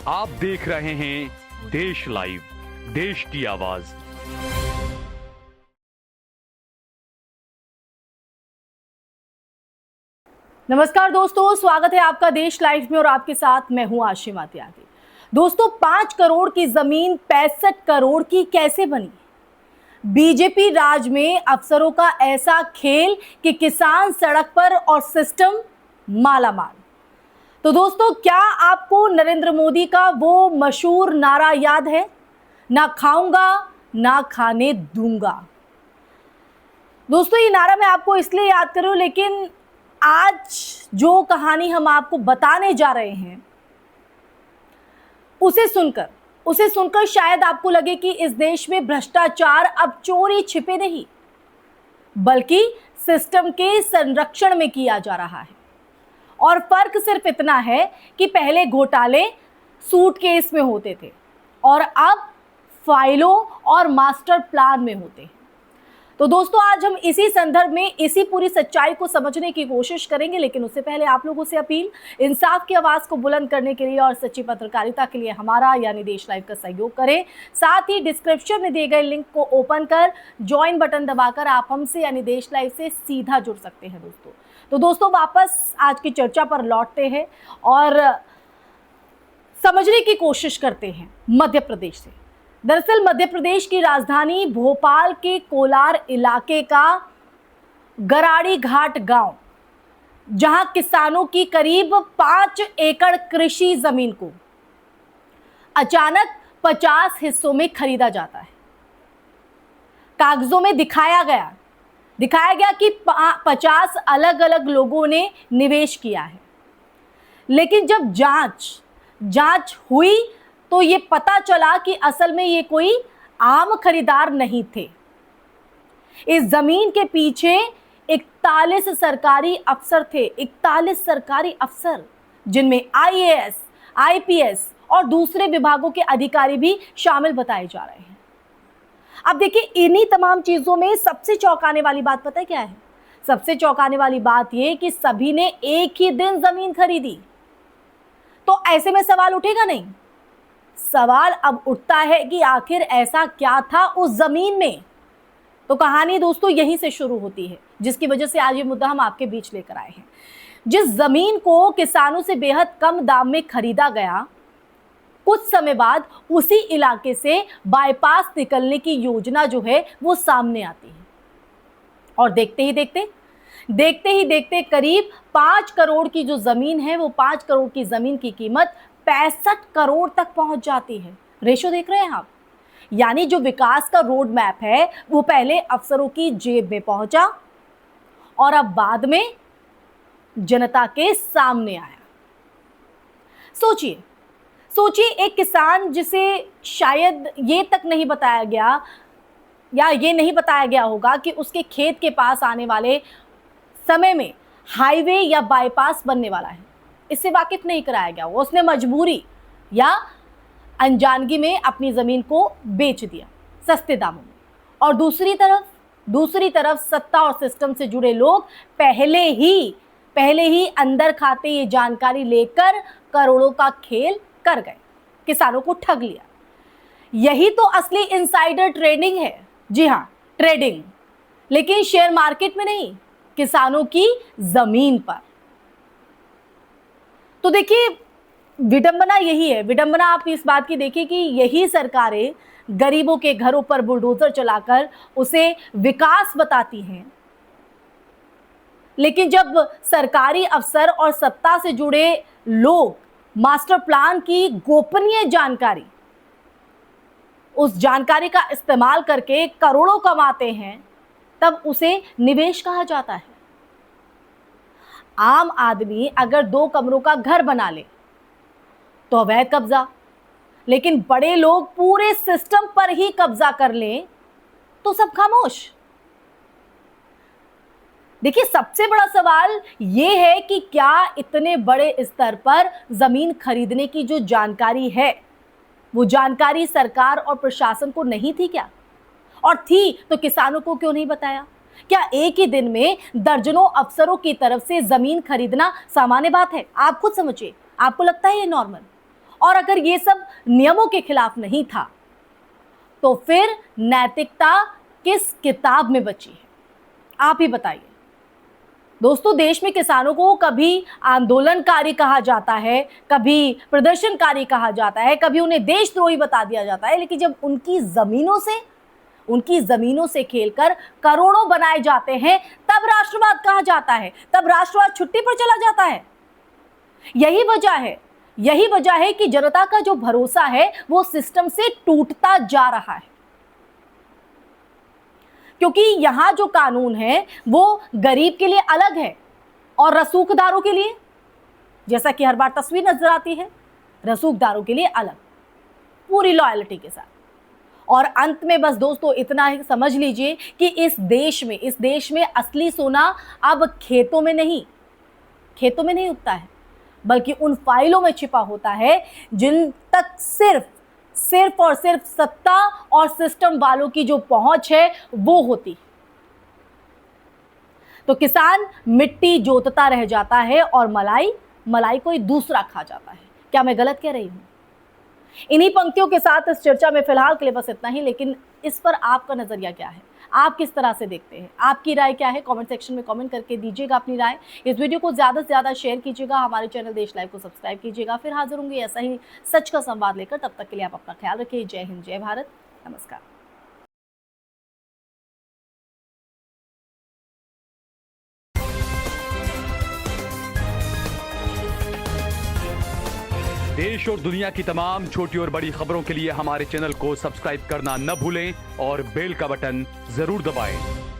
आप देख रहे हैं देश लाइव, देश की आवाज। नमस्कार दोस्तों, स्वागत है आपका देश लाइव में और आपके साथ मैं हूं आशिमा त्यागी। दोस्तों, 5 करोड़ की जमीन 65 करोड़ की कैसे बनी? बीजेपी राज में अफसरों का ऐसा खेल कि किसान सड़क पर और सिस्टम मालामाल। तो दोस्तों, क्या आपको नरेंद्र मोदी का वो मशहूर नारा याद है? ना खाऊंगा ना खाने दूंगा। दोस्तों, ये नारा मैं आपको इसलिए याद कर रही हूं, लेकिन आज जो कहानी हम आपको बताने जा रहे हैं उसे सुनकर शायद आपको लगे कि इस देश में भ्रष्टाचार अब चोरी छिपे नहीं, बल्कि सिस्टम के संरक्षण में किया जा रहा है। और फर्क सिर्फ इतना है कि पहले घोटाले सूटकेस में होते थे और अब फाइलों और मास्टर प्लान में होते हैं। तो दोस्तों, आज हम इसी संदर्भ में इसी पूरी सच्चाई को समझने की कोशिश करेंगे, लेकिन उससे पहले आप लोगों से अपील, इंसाफ की आवाज को बुलंद करने के लिए और सच्ची पत्रकारिता के लिए हमारा यानी देश लाइव का सहयोग करें। साथ ही डिस्क्रिप्शन में दिए गए लिंक को ओपन कर ज्वाइन बटन दबाकर आप हमसे यानी देश लाइव से सीधा जुड़ सकते हैं। दोस्तों, वापस आज की चर्चा पर लौटते हैं और समझने की कोशिश करते हैं मध्य प्रदेश से। दरअसल मध्य प्रदेश की राजधानी भोपाल के कोलार इलाके का गराड़ी घाट गांव, जहां किसानों की करीब 5 एकड़ कृषि जमीन को अचानक 50 हिस्सों में खरीदा जाता है। कागजों में दिखाया गया कि 50 अलग अलग लोगों ने निवेश किया है, लेकिन जब जांच हुई तो ये पता चला कि असल में ये कोई आम खरीदार नहीं थे। इस जमीन के पीछे 41 सरकारी अफसर थे, 41 सरकारी अफसर, जिनमें आईएएस, आईपीएस और दूसरे विभागों के अधिकारी भी शामिल बताए जा रहे हैं। अब देखिए, इन्हीं तमाम चीजों में सबसे चौंकाने वाली बात पता है क्या है? सबसे चौंकाने वाली बात यह कि सभी ने एक ही दिन जमीन खरीदी। तो ऐसे में सवाल उठेगा नहीं? सवाल अब उठता है कि आखिर ऐसा क्या था उस जमीन में। तो कहानी दोस्तों यहीं से शुरू होती है, जिसकी वजह से आज ये मुद्दा हम आपके बीच लेकर आए हैं। जिस जमीन को किसानों से बेहद कम दाम में खरीदा गया, कुछ समय बाद उसी इलाके से बाईपास निकलने की योजना जो है वो सामने आती है और देखते ही देखते करीब 5 करोड़ की जो जमीन है, वो 5 करोड़ की जमीन की कीमत 65 करोड़ तक पहुंच जाती है। रेशो देख रहे हैं आप? यानी जो विकास का रोड मैप है वो पहले अफसरों की जेब में पहुंचा और अब बाद में जनता के सामने आया। सोचिए एक किसान जिसे शायद ये तक नहीं बताया गया या ये नहीं बताया गया होगा कि उसके खेत के पास आने वाले समय में हाईवे या बाईपास बनने वाला है, इससे वाकिफ नहीं कराया गया। उसने मजबूरी या अनजानगी में अपनी जमीन को बेच दिया सस्ते दामों में। और दूसरी तरफ सत्ता और सिस्टम से जुड़े लोग पहले ही अंदर खाते ये जानकारी लेकर करोड़ों का खेल कर गए, किसानों को ठग लिया। यही तो असली इनसाइडर ट्रेडिंग है। जी हाँ, ट्रेडिंग, लेकिन शेयर मार्केट में नहीं, किसानों की जमीन पर। तो देखिए, विडंबना यही है। विडंबना आप इस बात की देखिए कि यही सरकारें गरीबों के घरों पर बुलडोजर चलाकर उसे विकास बताती हैं, लेकिन जब सरकारी अफसर और सत्ता से जुड़े लोग मास्टर प्लान की गोपनीय जानकारी, उस जानकारी का इस्तेमाल करके करोड़ों कमाते हैं, तब उसे निवेश कहा जाता है। आम आदमी अगर 2 कमरों का घर बना ले तो अवैध कब्जा, लेकिन बड़े लोग पूरे सिस्टम पर ही कब्जा कर लें तो सब खामोश। देखिए, सबसे बड़ा सवाल यह है कि क्या इतने बड़े स्तर पर जमीन खरीदने की जो जानकारी है, वो जानकारी सरकार और प्रशासन को नहीं थी क्या? और थी तो किसानों को क्यों नहीं बताया? क्या एक ही दिन में दर्जनों अफसरों की तरफ से जमीन खरीदना सामान्य बात है? आप खुद समझिए, आपको लगता है ये नॉर्मल? और अगर ये सब नियमों के खिलाफ नहीं था तो फिर नैतिकता किस किताब में बची है? आप ही बताइए। दोस्तों, देश में किसानों को कभी आंदोलनकारी कहा जाता है, कभी प्रदर्शनकारी कहा जाता है, कभी उन्हें देशद्रोही बता दिया जाता है, लेकिन जब उनकी जमीनों से खेलकर करोड़ों बनाए जाते हैं तब राष्ट्रवाद कहा जाता है, तब राष्ट्रवाद छुट्टी पर चला जाता है। यही वजह है कि जनता का जो भरोसा है वो सिस्टम से टूटता जा रहा है, क्योंकि यहां जो कानून है वो गरीब के लिए अलग है और रसूखदारों के लिए, जैसा कि हर बार तस्वीर नजर आती है, रसूखदारों के लिए अलग, पूरी लॉयल्टी के साथ। और अंत में बस दोस्तों इतना ही समझ लीजिए कि इस देश में असली सोना अब खेतों में नहीं उगता है, बल्कि उन फाइलों में छिपा होता है जिन तक सिर्फ और सिर्फ सत्ता और सिस्टम वालों की जो पहुंच है वो होती। तो किसान मिट्टी जोतता रह जाता है और मलाई कोई दूसरा खा जाता है। क्या मैं गलत कह रही हूं? इन्हीं पंक्तियों के साथ इस चर्चा में फिलहाल के लिए बस इतना ही, लेकिन इस पर आपका नजरिया क्या है? आप किस तरह से देखते हैं? आपकी राय क्या है? कमेंट सेक्शन में कमेंट करके दीजिएगा अपनी राय। इस वीडियो को ज़्यादा से ज़्यादा शेयर कीजिएगा, हमारे चैनल देश लाइव को सब्सक्राइब कीजिएगा। फिर हाजिर होंगे ऐसा ही सच का संवाद लेकर। तब तक के लिए आप अपना ख्याल रखिए। जय हिंद, जय भारत, नमस्कार। देश और दुनिया की तमाम छोटी और बड़ी खबरों के लिए हमारे चैनल को सब्सक्राइब करना न भूलें और बेल का बटन जरूर दबाएं।